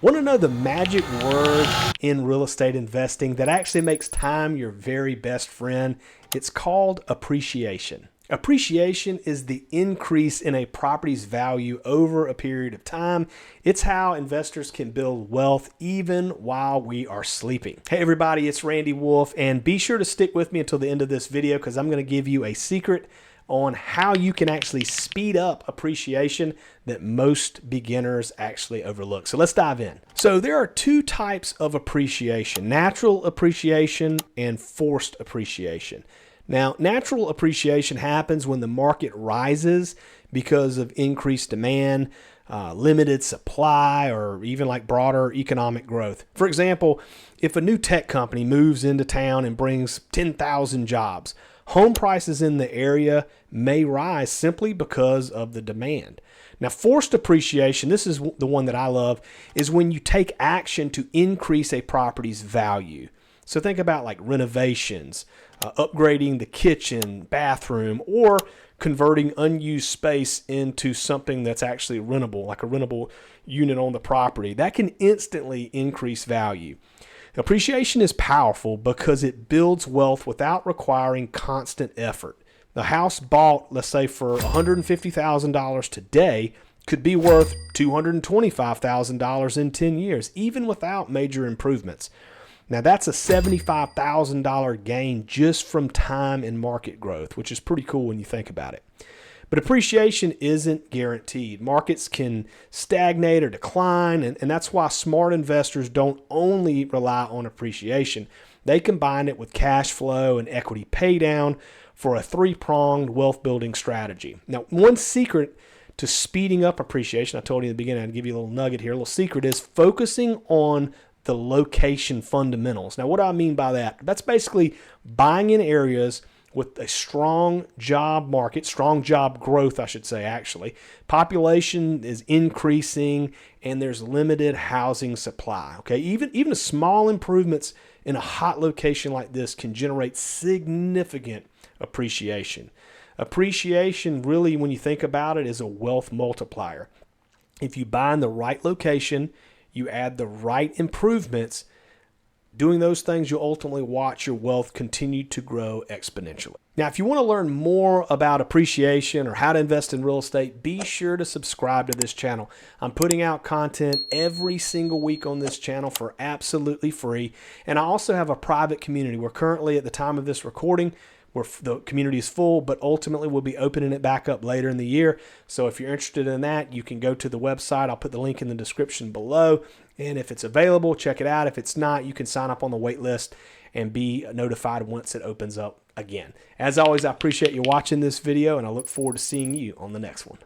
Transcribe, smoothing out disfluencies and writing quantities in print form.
Want to know the magic word in real estate investing that actually makes time your very best friend? It's called appreciation. Appreciation is the increase in a property's value over a period of time. It's how investors can build wealth even while we are sleeping. Hey everybody, it's Randy Wolfe, and be sure to stick with me until the end of this video because I'm going to give you a secret on how you can actually speed up appreciation that most beginners actually overlook. So let's dive in. So there are two types of appreciation: natural appreciation and forced appreciation. Now, natural appreciation happens when the market rises because of increased demand, limited supply, or even like broader economic growth. For example, if a new tech company moves into town and brings 10,000 jobs, home prices in the area may rise simply because of the demand. Now, forced appreciation, this is the one that I love, is when you take action to increase a property's value. So think about like renovations, upgrading the kitchen, bathroom, or converting unused space into something that's actually rentable, like a rentable unit on the property. That can instantly increase value. Appreciation is powerful because it builds wealth without requiring constant effort. The house bought, let's say, for $150,000 today could be worth $225,000 in 10 years, even without major improvements. Now, that's a $75,000 gain just from time and market growth, which is pretty cool when you think about it. But appreciation isn't guaranteed. Markets can stagnate or decline, and that's why smart investors don't only rely on appreciation. They combine it with cash flow and equity paydown for a three-pronged wealth-building strategy. Now, one secret to speeding up appreciation, I told you in the beginning, I'd give you a little nugget here. A little secret is focusing on the location fundamentals. Now, what do I mean by that? That's basically buying in areas with a strong job market, strong job growth, I should say, actually. Population is increasing and there's limited housing supply. Okay, even small improvements in a hot location like this can generate significant appreciation. Appreciation, really, when you think about it, is a wealth multiplier. If you buy in the right location, you add the right improvements, doing those things, you'll ultimately watch your wealth continue to grow exponentially. Now, if you want to learn more about appreciation or how to invest in real estate, be sure to subscribe to this channel. I'm putting out content every single week on this channel for absolutely free. And I also have a private community. We're currently, at the time of this recording, the community is full, but ultimately we'll be opening it back up later in the year. So if you're interested in that, you can go to the website. I'll put the link in the description below. And if it's available, check it out. If it's not, you can sign up on the wait list and be notified once it opens up again. As always, I appreciate you watching this video, and I look forward to seeing you on the next one.